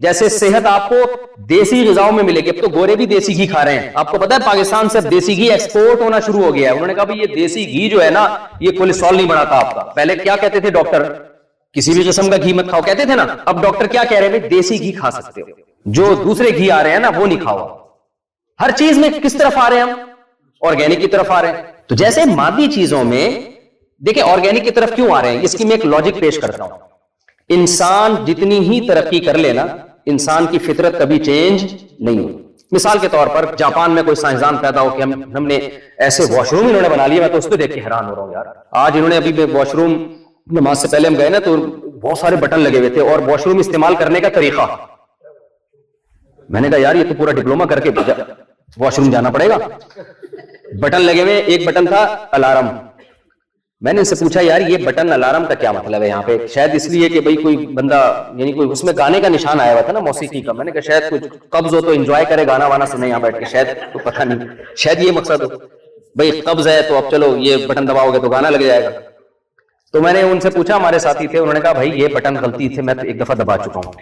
جیسے صحت آپ کو دیسی غذاؤں میں ملے گی. اب تو گورے بھی دیسی گھی کھا رہے ہیں. آپ کو پتا ہے پاکستان سے دیسی گھی ایکسپورٹ ہونا شروع ہو گیا ہے. انہوں نے کہا بھائی یہ دیسی گھی جو ہے نا یہ کولیسٹرول نہیں بڑھاتا آپ کا. پہلے کیا کہتے تھے ڈاکٹر, کسی بھی قسم کا گھی مت کھاؤ کہتے تھے نا. اب ڈاکٹر کیا کہہ رہے ہیں, دیسی گھی کھا سکتے ہو, جو دوسرے گھی آ رہے ہیں نا وہ نہیں کھاؤ. ہر چیز میں کس طرف آ رہے ہیں ہم, آرگینک کی طرف آ رہے ہیں. تو جیسے مادی چیزوں میں دیکھیں آرگینک کی طرف کیوں آ رہے ہیں, اس کی میں ایک لاجک پیش کرتا ہوں. انسان جتنی ہی ترقی کر لینا انسان کی فطرت کبھی چینج نہیں ہوئی. مثال کے طور پر جاپان میں کوئی سائنسدان پیدا ہو کہ ہم نے ایسے واش روم انہوں نے بنا لیا, میں تو اس کو دیکھ کے حیران ہو رہا ہوں یار. آج انہوں نے ابھی واش روم, نماز سے پہلے ہم گئے نا تو بہت سارے بٹن لگے ہوئے تھے اور واش روم استعمال کرنے کا طریقہ, میں نے کہا یار یہ تو پورا ڈپلوما کر کے واش روم جانا پڑے گا. بٹن لگے ہوئے, ایک بٹن تھا الارم. میں نے ان سے پوچھا یار یہ بٹن الارم کا کیا مطلب ہے یہاں پہ, شاید اس لیے کہ بھئی کوئی بندہ یعنی کوئی اس میں گانے کا نشان آیا ہوا تھا نا موسیقی کا. میں نے کہا شاید کچھ قبض ہو تو انجوائے کرے, گانا وانا سنے یہاں بیٹھ کے, شاید تو پتہ نہیں, شاید یہ مقصد ہو. بھئی قبض ہے تو اب چلو یہ بٹن دباؤ گے تو گانا لگ جائے گا. تو میں نے ان سے پوچھا, ہمارے ساتھی تھے, انہوں نے کہا بھائی یہ بٹن غلطی تھے, میں تو ایک دفعہ دبا چکا ہوں.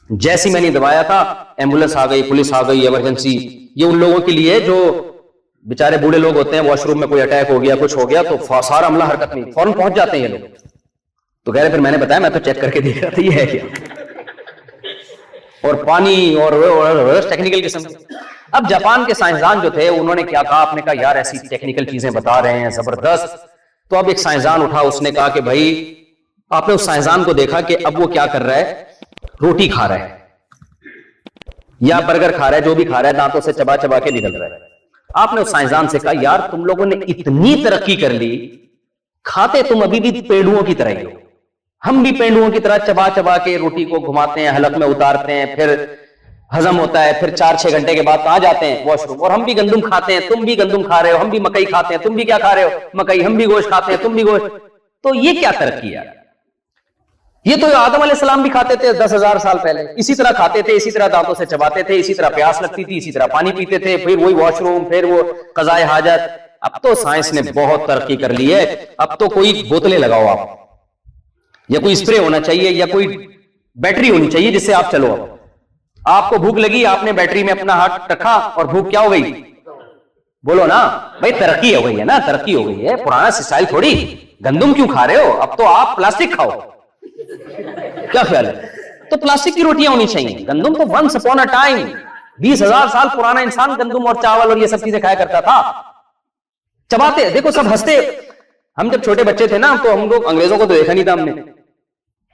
جیسی میں نے دبایا تھا ایمبولینس آ گئی, پولیس آ گئی, ایمرجنسی. یہ ان لوگوں کے لیے جو بیچارے بوڑھے لوگ ہوتے ہیں, واش روم میں کوئی اٹیک ہو گیا, کچھ ہو گیا تو سارا عملہ حرکت نہیں, فوراً پہنچ جاتے ہیں یہ لوگ. تو کہہ رہے پھر میں نے بتایا میں تو چیک کر کے دیکھ رہا تھا یہ ہے کیا, اور پانی اور ٹیکنیکل قسم. اب جاپان کے سائنسدان جو تھے انہوں نے کیا کہا, آپ نے کہا یار ایسی ٹیکنیکل چیزیں بتا رہے ہیں زبردست. تو اب ایک سائنسدان اٹھا, اس نے کہا کہ بھائی آپ نے اس سائنسدان کو دیکھا کہ اب وہ کیا کر رہا ہے, روٹی کھا رہا ہے یا برگر کھا رہا ہے, جو بھی کھا رہا ہے دانتوں سے چبا چبا کے نکل رہا ہے. آپ نے اس سائنسدان سے کہا یار تم لوگوں نے اتنی ترقی کر لی, کھاتے تم ابھی بھی پینڈوؤں کی طرح ہی ہو. ہم بھی پینڈوؤں کی طرح چبا چبا کے روٹی کو گھماتے ہیں, حلق میں اتارتے ہیں, پھر ہضم ہوتا ہے, پھر 4-6 گھنٹے کے بعد کہاں جاتے ہیں, واش روم. اور ہم بھی گندم کھاتے ہیں, تم بھی گندم کھا رہے ہو, ہم بھی مکئی کھاتے ہیں, تم بھی کیا کھا رہے ہو, مکئی. ہم بھی گوشت کھاتے ہیں, تم بھی گوشت. تو یہ کیا ترقی ہے, یہ تو آدم علیہ السلام بھی کھاتے تھے 10,000 سال پہلے, اسی طرح کھاتے تھے, اسی طرح دانتوں سے چباتے تھے, اسی طرح پیاس لگتی تھی, اسی طرح پانی پیتے تھے, پھر وہی واش روم, پھر وہ قضائے حاجت. اب تو سائنس نے بہت ترقی کر لی ہے, اب تو کوئی بوتلیں لگاؤ آپ, یا کوئی اسپرے ہونا چاہیے, یا کوئی بیٹری ہونی چاہیے جس سے آپ چلو. آپ کو بھوک لگی, آپ نے بیٹری میں اپنا ہاتھ رکھا اور بھوک کیا ہو گئی, بولو نا بھائی ترقی ہو گئی ہے نا, ترقی ہو گئی ہے. پرانا اسٹائل تھوڑی, گندم کیوں کھا رہے ہو, اب تو آپ پلاسٹک کھاؤ. کیا خیال ہے, تو پلاسٹک کی روٹیاں ہونی چاہیے. گندم تو ونس اپون اے ٹائم 20,000 سال پرانا انسان گندم اور چاول اور یہ سب چیزیں کھایا کرتا تھا. چباتے, دیکھو سب ہنستے. ہم جب چھوٹے بچے تھے نا تو ہم لوگ انگریزوں کو تو دیکھا نہیں تھا ہم نے,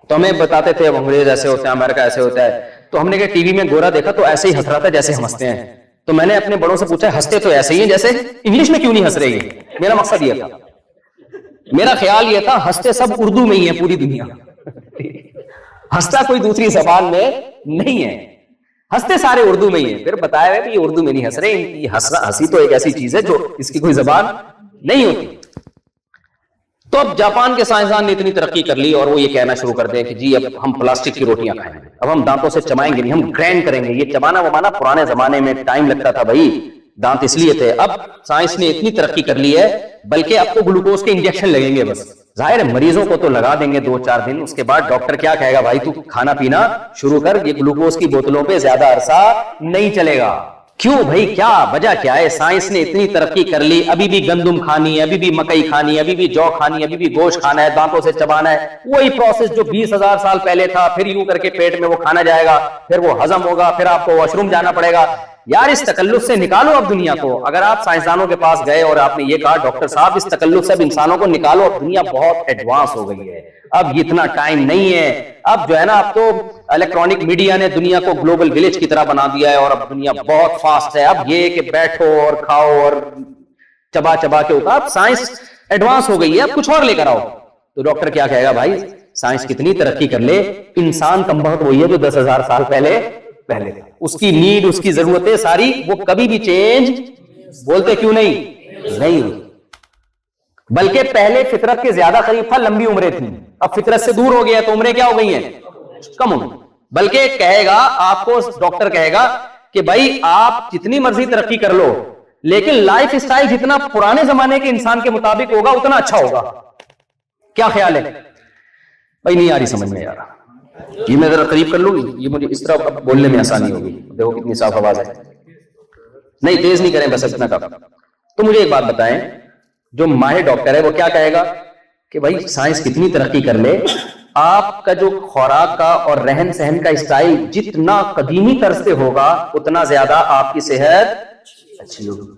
تو ہمیں بتاتے تھے اب انگریز ایسے ہوتے ہیں, امریکہ ایسے ہوتا ہے. تو ہم نے کہ ٹی وی میں گورا دیکھا تو ایسے ہی ہنس رہا تھا جیسے ہم ہنستے ہیں. تو میں نے اپنے بڑوں سے پوچھا ہنستے تو ایسے ہی ہیں جیسے, انگلش میں کیوں نہیں ہنس رہے. میرا مقصد یہ تھا, میرا خیال یہ تھا ہنستے سب اردو میں ہی ہے پوری دنیا, ہنستا کوئی دوسری زبان میں نہیں ہے, ہنستے سارے اردو میں ہی ہیں. پھر بتایا ہے کہ یہ اردو میں نہیں ہنس رہے, ان کی ہنسی تو ایک ایسی چیز ہے جو اس کی کوئی زبان نہیں ہوتی. تو اب جاپان کے سائنسدان نے اتنی ترقی کر لی اور وہ یہ کہنا شروع کر دیں کہ جی اب ہم پلاسٹک کی روٹیاں کھائیں گے, اب ہم دانتوں سے چبائیں گے نہیں, ہم گرینڈ کریں گے. یہ چبانا وبانا پرانے زمانے میں ٹائم لگتا تھا بھائی, دانت اس لیے تھے. اب سائنس نے اتنی ترقی کر لی ہے بلکہ اب تو گلوکوز کے انجیکشن لگیں گے بس. ظاہر ہے مریضوں کو تو لگا دیں گے 2-4 دن, اس کے بعد ڈاکٹر کیا کہے گا, بھائی تو کھانا پینا شروع کر, یہ گلوکوز کی بوتلوں پہ زیادہ عرصہ نہیں چلے گا. کیوں بھائی, کیا وجہ کیا ہے؟ سائنس نے اتنی ترقی کر لی, ابھی بھی گندم کھانی ہے, ابھی بھی مکئی کھانی ہے, ابھی بھی جو کھانی ہے, ابھی بھی گوشت کھانا ہے, دانتوں سے چبانا ہے. وہی پروسیس جو 20,000 سال پہلے تھا, پھر یوں کر کے پیٹ میں وہ کھانا جائے گا, پھر وہ ہضم ہوگا, پھر آپ کو واش روم جانا پڑے گا. یار اس تکلف سے نکالو اب دنیا کو. اگر آپ سائنسدانوں کے پاس گئے اور آپ نے یہ کہا ڈاکٹر صاحب اس تکلف سے اب انسانوں کو نکالو, اب دنیا بہت ایڈوانس ہو گئی ہے, اب اتنا ٹائم نہیں ہے. اب جو ہے نا اب تو الیکٹرانک میڈیا نے دنیا کو گلوبل ولیج کی طرح بنا دیا ہے اور اب دنیا بہت فاسٹ ہے. اب یہ کہ بیٹھو اور کھاؤ اور چبا چبا کے ہوگا, اب سائنس ایڈوانس ہو گئی ہے, اب کچھ اور لے کر آؤ. تو ڈاکٹر کیا کہے گا, بھائی سائنس کتنی ترقی کر لے, انسان کم بخت وہی ہے جو 10,000 سال پہلے تھا. اس کی نیڈ, اس کی ضرورتیں ساری وہ کبھی بھی چینج بولتے کیوں نہیں, بلکہ پہلے فطرت کے زیادہ قریب تھا, لمبی عمریں تھیں. اب فطرت سے دور ہو گیا تو عمریں کیا ہو گئی ہیں, کم ہو گئی. بلکہ کہے گا آپ کو, ڈاکٹر کہے گا کہ بھائی آپ جتنی مرضی ترقی کر لو لیکن لائف اسٹائل جتنا پرانے زمانے کے انسان کے مطابق ہوگا اتنا اچھا ہوگا. کیا خیال ہے بھائی؟ نہیں آ رہی سمجھ میں یار, یہ میں ذرا قریب کر لوں گی, یہ مجھے اس طرح بولنے میں آسانی ہوگی. دیکھو کتنی صاف آواز ہے. نہیں تیز نہیں کریں, بس اتنا کافی. تو مجھے ایک بات بتائیں, جو ماہر ڈاکٹر ہے وہ کیا کہے گا کہ بھائی سائنس کتنی ترقی کر لے, آپ کا جو خوراک کا اور رہن سہن کا اسٹائل جتنا قدیمی طرز سے ہوگا اتنا زیادہ آپ کی صحت اچھی ہوگی.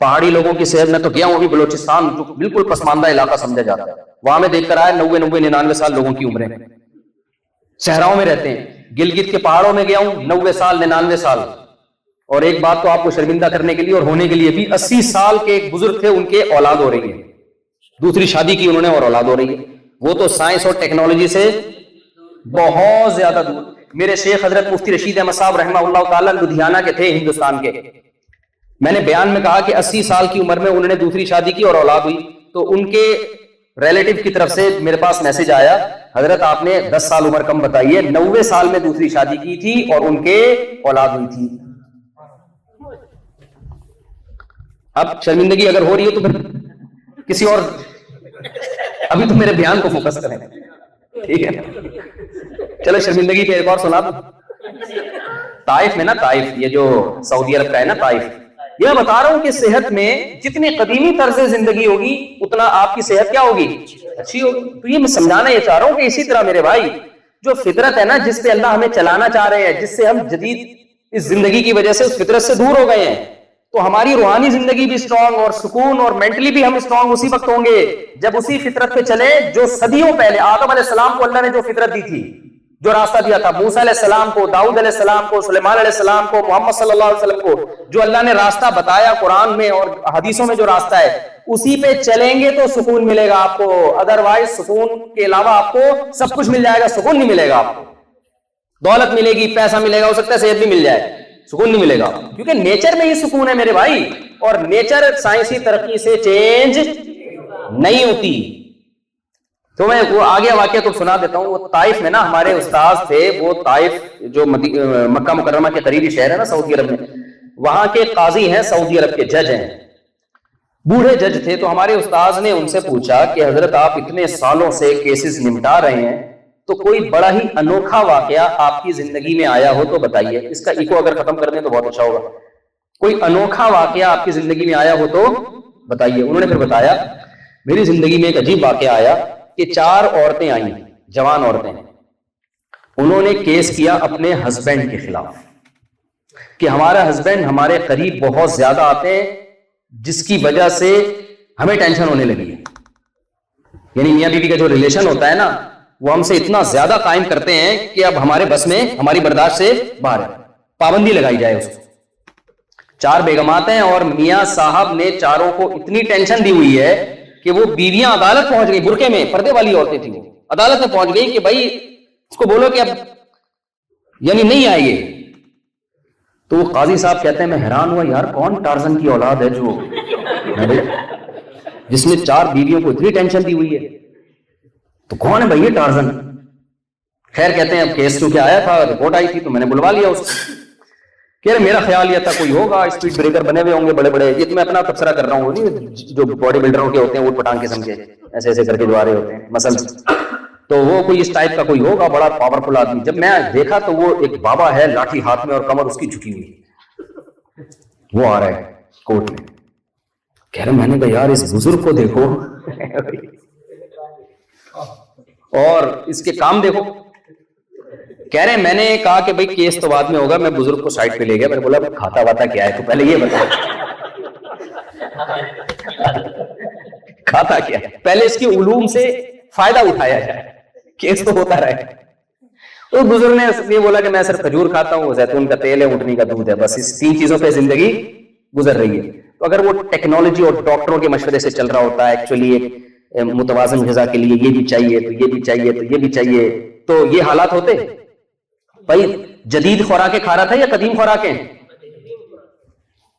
پہاڑی لوگوں کی صحت میں تو گیا ہوں ابھی بلوچستان, جو بالکل پسماندہ علاقہ سمجھا جاتا ہے, وہاں میں دیکھ کر آیا 90-99 سال لوگوں کی عمریں. صحراؤں میں رہتے ہیں, گلگت کے پہاڑوں میں گیا ہوں 90 سال 99 سال. اور ایک بات تو آپ کو شرمندہ کرنے کے لیے اور ہونے کے لیے بھی, 80 سال کے ایک بزرگ تھے, ان کے اولاد ہو رہی ہے, دوسری شادی کی انہوں نے اور اولاد ہو رہی ہے. وہ تو سائنس اور ٹیکنالوجی سے بہت زیادہ دور. میرے شیخ حضرت مفتی رشید احمد صاحب رحمہ اللہ تعالیٰ لدھیانہ کے تھے, ہندوستان کے. میں نے بیان میں کہا کہ 80 سال کی عمر میں انہوں نے دوسری شادی کی اور اولاد ہوئی, تو ان کے ریلیٹو کی طرف سے میرے پاس میسج آیا, حضرت آپ نے 10 سال عمر کم بتائی ہے, 90 سال میں دوسری شادی کی تھی اور ان کے اولاد ہوئی تھی. اب شرمندگی اگر ہو رہی ہے تو پھر کسی اور, ابھی تو میرے بیان کو فوکس کریں, ٹھیک ہے. چلو شرمندگی پہ ایک اور سنا دوں. طائف میں نا, طائف یہ جو سعودی عرب کا ہے نا طائف, یہ میں بتا رہا ہوں کہ صحت میں جتنی قدیمی طرز زندگی ہوگی اتنا آپ کی صحت کیا ہوگی, اچھی ہوگی. تو یہ میں سمجھانا یہ چاہ رہا ہوں کہ اسی طرح میرے بھائی جو فطرت ہے نا, جس پہ اللہ ہمیں چلانا چاہ رہے ہیں, جس سے ہم جدید اس زندگی کی وجہ سے اس فطرت سے دور ہو گئے ہیں, تو ہماری روحانی زندگی بھی اسٹرانگ اور سکون اور مینٹلی بھی ہم اسٹرانگ اسی وقت ہوں گے جب اسی فطرت پہ چلے جو صدیوں پہلے آدم علیہ السلام کو اللہ نے جو فطرت دی تھی, جو راستہ دیا تھا موسیٰ علیہ السلام کو, داؤد علیہ السلام کو, سلیمان علیہ السلام کو, محمد صلی اللہ علیہ وسلم کو, جو اللہ نے راستہ بتایا قرآن میں اور حدیثوں میں جو راستہ ہے, اسی پہ چلیں گے تو سکون ملے گا آپ کو. ادروائز سکون کے علاوہ آپ کو سب کچھ مل جائے گا, سکون نہیں ملے گا آپ کو. دولت ملے گی, پیسہ ملے گا, ہو سکتا ہے صحت بھی مل جائے, سکون نہیں ملے گا, کیونکہ نیچر میں ہی سکون ہے میرے بھائی. اور نیچر سائنسی ترقی سے چینج نہیں ہوتی. تو میں وہ آگے واقعہ تو سنا دیتا ہوں. وہ طائف میں نا ہمارے استاذ تھے, وہ طائف جو مکہ مکرمہ کے قریبی شہر ہے نا سعودی عرب میں, وہاں کے قاضی ہیں, سعودی عرب کے جج ہیں, بوڑھے جج تھے. تو ہمارے استاذ نے ان سے پوچھا کہ حضرت آپ اتنے سالوں سے کیسز نمٹا رہے ہیں, تو کوئی بڑا ہی انوکھا واقعہ آپ کی زندگی میں آیا ہو تو بتائیے. اس کا ایکو اگر ختم کر دیں تو بہت اچھا ہوگا. کوئی انوکھا واقعہ آپ کی زندگی میں آیا ہو تو بتائیے. انہوں نے پھر بتایا, میری زندگی میں ایک عجیب واقعہ آیا کہ 4 عورتیں آئیں, جوان عورتیں, انہوں نے کیس کیا اپنے ہسبینڈ کے خلاف کہ ہمارا ہسبینڈ ہمارے قریب بہت زیادہ آتے ہیں, جس کی وجہ سے ہمیں ٹینشن ہونے لگی ہے. یعنی میاں بیوی کا جو ریلیشن ہوتا ہے نا, وہ ہم سے اتنا زیادہ قائم کرتے ہیں کہ اب ہمارے بس میں, ہماری برداشت سے باہر ہے, پابندی لگائی جائے اس کو. 4 بیگمات ہیں اور میاں صاحب نے چاروں کو اتنی ٹینشن دی ہوئی ہے کہ وہ بیویاں عدالت پہنچ گئی, برقعے میں پردے والی عورتیں تھیں, وہ عدالت میں پہنچ گئی کہ بھائی اس کو بولو کہ اب یعنی نہیں آئے گے. تو وہ قاضی صاحب کہتے ہیں, میں حیران ہوا یار کون ٹارزن کی اولاد ہے جو جس نے 4 بیویوں کو اتنی ٹینشن دی ہوئی ہے, تو کون ہے بھائی یہ ٹارزن. خیر کہتے ہیں اب کیس چونکہ آیا تھا, رپورٹ آئی تھی, تو میں نے بلوا لیا اس کو. کہہ رہے میرا خیال یہ تھا کوئی ہوگا, اسپیڈ بریکر بنے ہوئے ہوں گے بڑے بڑے. یہ تو میں اپنا تبصرہ کر رہا ہوں, جو باڈی بلڈروں کے ہوتے ہیں, اوٹ پٹانگ قسم کے ایسے ایسے کر کے جو آ رہے ہوتے ہیں مسلس, تو وہ کوئی اس ٹائپ کا کوئی ہوگا بڑا پاورفل آدمی. جب میں دیکھا تو وہ ایک بابا ہے, لاٹھی ہاتھ میں اور کمر اس کی جھکی ہوئی, وہ آ رہا ہے کورٹ میں. کہہ رہے میں نے کہا یار اس بزرگ کو دیکھو اور اس کے کام دیکھو. کہہ رہے میں نے کہا کہ بھائی کیس تو بعد میں ہوگا, میں بزرگ کو سائڈ پہ لے گیا, میں نے بولا کھاتا واتا کیا ہے, تو پہلے یہ بتا کھاتا کیا ہے, پہلے اس کے علوم سے فائدہ اٹھایا جائے, کیس تو ہوتا رہے. تو بزرگ نے یہ بولا کہ میں صرف کھجور کھاتا ہوں, زیتون کا تیل ہے, اونٹنی کا دودھ ہے, بس اس 3 چیزوں پہ زندگی گزر رہی ہے. تو اگر وہ ٹیکنالوجی اور ڈاکٹروں کے مشورے سے چل رہا ہوتا ہے, ایکچولی ایک متوازن غذا کے لیے یہ بھی چاہیے, تو یہ بھی چاہیے, تو یہ بھی چاہیے, تو یہ حالات ہوتے. بھائی جدید خوراکیں کھا رہا تھا یا قدیم خوراکیں؟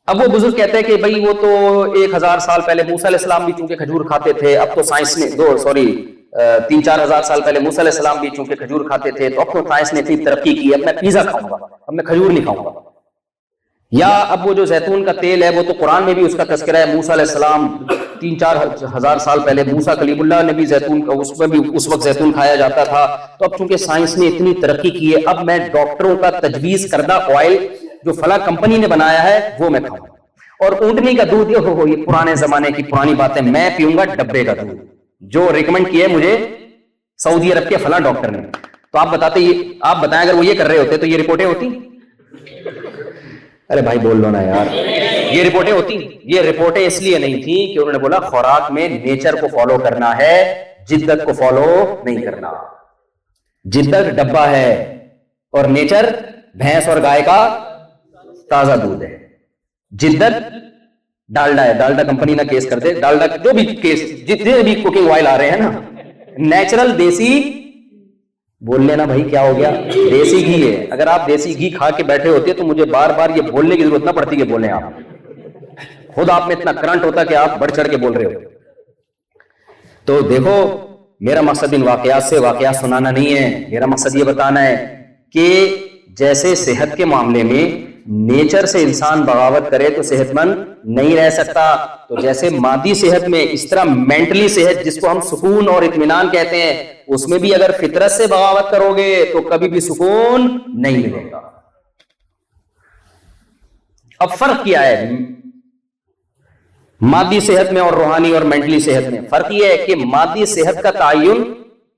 اب وہ بزرگ کہتے ہیں کہ بھائی وہ تو 1000 سال پہلے موسیٰ علیہ السلام بھی چونکہ کھجور کھاتے تھے, اب تو سائنس نے 3-4 ہزار سال پہلے موسیٰ علیہ السلام بھی چونکہ کھجور کھاتے تھے, تو اب تو سائنس نے اتنی ترقی کی, اب میں پیزا کھاؤں گا, اب میں کھجور نہیں کھاؤں گا. یا اب وہ جو زیتون کا تیل ہے وہ تو قرآن میں بھی اس کا تذکرہ ہے, موسیٰ علیہ السلام 3-4 ہزار سال پہلے موسیٰ کلیم اللہ نے بھی زیتون کا اس میں بھی اس وقت زیتون کھایا جاتا تھا. تو اب چونکہ سائنس نے اتنی ترقی کی ہے, اب میں ڈاکٹروں کا تجویز کردہ آئل جو فلاں کمپنی نے بنایا ہے وہ میں کھاؤں. اور اونٹنی کا دودھ یہ پرانے زمانے کی پرانی باتیں, میں پیوں گا ڈبے کا دودھ جو ریکمنڈ کیا ہے مجھے سعودی عرب کے فلاں ڈاکٹر نے. تو آپ بتائیں اگر وہ یہ کر رہے ہوتے تو یہ رپورٹیں ہوتی؟ ارے بھائی بول لو نا یار, یہ رپورٹیں ہوتی؟ یہ رپورٹیں اس لیے نہیں تھی کہ انہوں نے بولا خوراک میں نیچر کو فالو کرنا ہے, جدت کو فالو نہیں کرنا. جدت ڈبہ ہے اور نیچر بھینس اور گائے کا تازہ دودھ ہے. جدت ڈالڈا ہے, ڈالڈا کمپنی نہ کیس کر دے, ڈالڈا جو بھی کیس جتنے بھی کوکنگ آئل آ رہے ہیں نا, نیچرل دیسی بول لینا بھائی کیا ہو گیا, دیسی گھی ہے. اگر آپ دیسی گھی کھا کے بیٹھے ہوتے تو مجھے بار بار یہ بولنے کی ضرورت نہ پڑتی کہ بولیں آپ, خود آپ میں اتنا کرنٹ ہوتا کہ آپ بڑھ چڑھ کے بول رہے ہو. تو دیکھو میرا مقصد ان واقعات سے واقعات سنانا نہیں ہے, میرا مقصد یہ بتانا ہے کہ جیسے صحت کے معاملے میں نیچر سے انسان بغاوت کرے تو صحت مند نہیں رہ سکتا, تو جیسے مادی صحت میں اس طرح مینٹلی صحت جس کو ہم سکون اور اطمینان کہتے ہیں, اس میں بھی اگر فطرت سے بغاوت کرو گے تو کبھی بھی سکون نہیں ملے گا. اب فرق کیا ہے مادی صحت میں اور روحانی اور مینٹلی صحت میں؟ فرق یہ ہے کہ مادی صحت کا تعین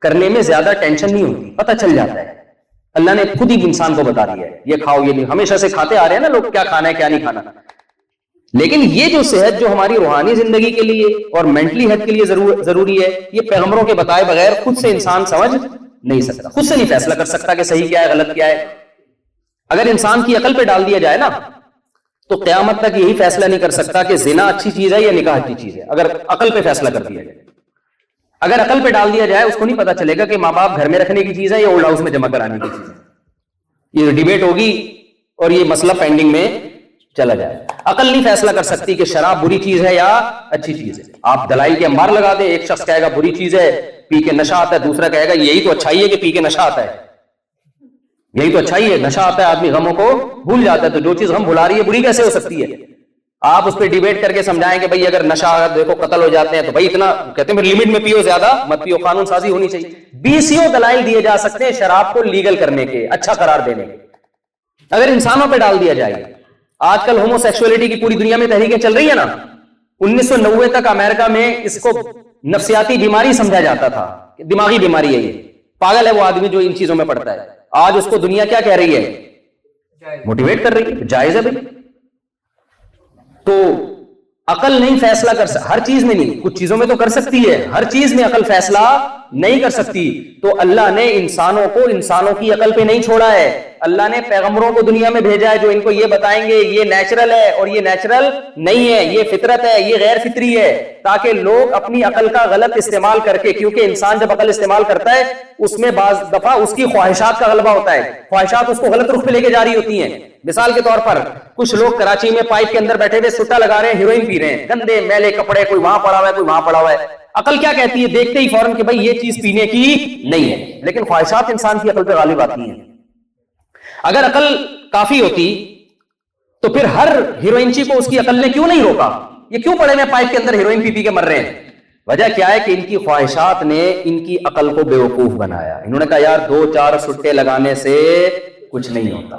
کرنے میں زیادہ ٹینشن نہیں ہوتی, پتہ چل جاتا ہے. اللہ نے خود ہی انسان کو بتا دیا ہے یہ کھاؤ یہ نہیں, ہمیشہ سے کھاتے آ رہے ہیں نا لوگ کیا کھانا ہے کیا نہیں کھانا. لیکن یہ جو صحت جو ہماری روحانی زندگی کے لیے اور مینٹلی ہیلتھ کے لیے ضروری ہے, یہ پیغمبروں کے بتائے بغیر خود سے انسان سمجھ نہیں سکتا, خود سے نہیں فیصلہ کر سکتا کہ صحیح کیا ہے غلط کیا ہے. اگر انسان کی عقل پہ ڈال دیا جائے نا تو قیامت تک یہی فیصلہ نہیں کر سکتا کہ زنا اچھی چیز ہے یا نکاح اچھی چیز ہے, اگر عقل پہ فیصلہ کر دیا جائے. اگر عقل پہ ڈال دیا جائے اس کو نہیں پتا چلے گا کہ ماں باپ گھر میں رکھنے کی چیز ہے یا اولڈ ہاؤس میں جمع کرانے کی چیز ہے. یہ ڈیبیٹ ہوگی اور یہ مسئلہ پینڈنگ میں چلا جائے. عقل نہیں فیصلہ کر سکتی کہ شراب بری چیز ہے یا اچھی چیز ہے. آپ دلائل کے انبار لگا دیں, ایک شخص کہے گا بری چیز ہے پی کے نشہ آتا ہے, دوسرا کہے گا یہی تو اچھائی ہے کہ پی کے نشہ آتا ہے, یہی تو اچھائی ہے, نشہ آتا ہے آدمی غموں کو بھول جاتا ہے, تو جو چیز غم بھلا رہی ہے بری کیسے ہو سکتی ہے؟ آپ اس پہ ڈیبیٹ کر کے سمجھائیں کہ بھائی اگر نشہ دیکھو قتل ہو جاتے ہیں تو بھائی اتنا کہتے ہیں لمٹ میں پیو, زیادہ مت پیو, قانون سازی ہونی چاہیے. 20 دلائل دیے جا سکتے ہیں شراب کو لیگل کرنے کے, اچھا قرار دینے کے. اگر انسانوں پہ ڈال دیا جائے, آج کل ہومو سیکسولیٹی کی پوری دنیا میں تحریکیں چل رہی ہے نا, 1990 تک امریکہ میں اس کو نفسیاتی بیماری سمجھا جاتا تھا, دماغی بیماری ہے, یہ پاگل ہے وہ آدمی جو ان چیزوں میں پڑتا ہے. آج اس کو دنیا کیا کہہ رہی ہے؟ موٹیویٹ کر رہی ہے, جائز ہے بھائی. تو عقل نہیں فیصلہ کر سکتی ہر چیز میں, نہیں کچھ چیزوں میں تو کر سکتی ہے, ہر چیز میں عقل فیصلہ نہیں کر سکتی. تو اللہ نے انسانوں کو انسانوں کی عقل پہ نہیں چھوڑا ہے, اللہ نے پیغمبروں کو دنیا میں بھیجا ہے جو ان کو یہ بتائیں گے یہ نیچرل ہے اور یہ نیچرل نہیں ہے, یہ فطرت ہے یہ غیر فطری ہے, تاکہ لوگ اپنی عقل کا غلط استعمال کر کے, کیونکہ انسان جب عقل استعمال کرتا ہے اس میں بعض دفعہ اس کی خواہشات کا غلبہ ہوتا ہے, خواہشات اس کو غلط رخ پہ لے کے جاری ہوتی ہیں. مثال کے طور پر کچھ لوگ کراچی میں پائپ کے اندر بیٹھے ہوئے سٹا لگا رہے ہیں, ہیروئن پی رہے ہیں, گندے میلے کپڑے, کوئی وہاں پڑا ہوا ہے کوئی وہاں پڑا ہوا ہے. عقل کیا کہتی ہے دیکھتے ہی فوراً کہ بھائی یہ چیز پینے کی نہیں ہے, لیکن خواہشات انسان کی عقل پہ غالب آتی ہیں. اگر عقل کافی ہوتی تو پھر ہر ہیروئنچی کو اس کی عقل نے کیوں نہیں روکا, یہ کیوں پڑے میں پائپ کے اندر ہیروئن پی پی کے مر رہے ہیں؟ وجہ کیا ہے کہ ان کی خواہشات نے ان کی عقل کو بیوقوف بنایا. انہوں نے کہا یار 2-4 سٹے لگانے سے کچھ نہیں ہوتا,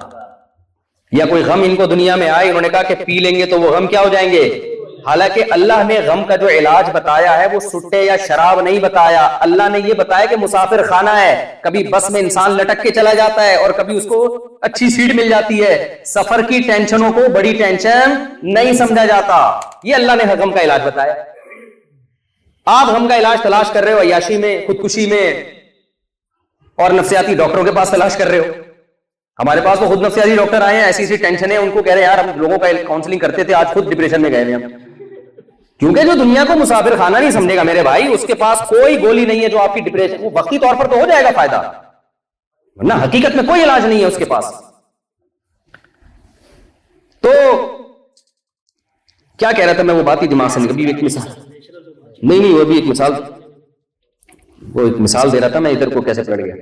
یا کوئی غم ان کو دنیا میں آئے, انہوں نے کہا کہ پی لیں گے تو وہ غم کیا ہو جائیں گے. حالانکہ اللہ نے غم کا جو علاج بتایا ہے وہ سٹے یا شراب نہیں بتایا, اللہ نے یہ بتایا کہ مسافر خانہ ہے, کبھی بس میں انسان لٹک کے چلا جاتا ہے اور کبھی اس کو اچھی سیٹ مل جاتی ہے. سفر کی ٹینشنوں کو بڑی ٹینشن نہیں سمجھا جاتا, یہ اللہ نے غم کا علاج بتایا. آپ غم کا علاج تلاش کر رہے ہو عیاشی میں, خودکشی میں, اور نفسیاتی ڈاکٹروں کے پاس تلاش کر رہے ہو. ہمارے پاس تو خود نفسیاتی ڈاکٹر آئے ہیں, ایسی ایسی ٹینشن ہے, ان کو کہہ رہے ہیں یار ہم لوگوں کا کاؤنسلنگ کرتے تھے, آج خود ڈپریشن میں گئے ہیں ہم. کیونکہ جو دنیا کو مسافر خانہ نہیں سمجھے گا میرے بھائی, اس کے پاس کوئی گولی نہیں ہے جو آپ کی ڈپریشن, وہ وقتی طور پر تو ہو جائے گا فائدہ, ورنہ حقیقت میں کوئی علاج نہیں ہے اس کے پاس. تو کیا کہہ رہا تھا میں, وہ بات ہی دماغ سے نکل گئی. ایک مثال نہیں وہ بھی ایک مثال دے رہا تھا میں, ادھر کو کیسے پڑ گیا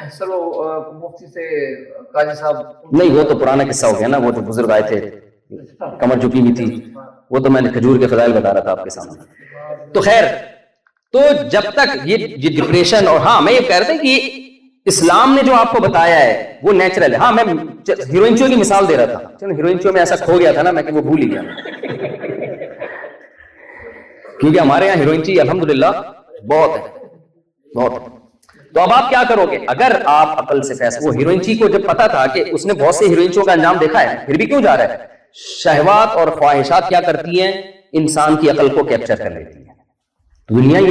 سر. وہ مفتی سے قاضی صاحب, نہیں وہ تو پرانا قصہ ہو گیا نا, وہ تو بزرگ آئے تھے, کمر جھکی ہوئی تھی, وہ تو میں نے کھجور کے فضائل بتا رہا تھا آپ کے سامنے. تو خیر، تو جب تک یہ ڈپریشن، اور ہاں میں یہ کہہ رہا تھا کہ اسلام نے جو آپ کو بتایا ہے وہ نیچرل ہے. ہاں میں ہیروئنچو کی مثال دے رہا تھا. چلو ہیروئنچو میں ایسا کھو گیا تھا نا میں کہ وہ بھول ہی گیا کیونکہ ہمارے یہاں ہیروئنچی الحمدللہ بہت ہے، بہت ہے. تو اب آپ کیا کرو گے اگر آپ عقل سے فیصلہ، وہ ہیروئنچی کو جب پتا تھا کہ اس نے بہت سے ہیروئنچوں کا انجام دیکھا ہے پھر بھی کیوں جا رہا ہے، شہوات اور خواہشات کیا کرتی ہیں، انسان کی عقل کو کیپچر کر لیتی ہیں. دنیا یہ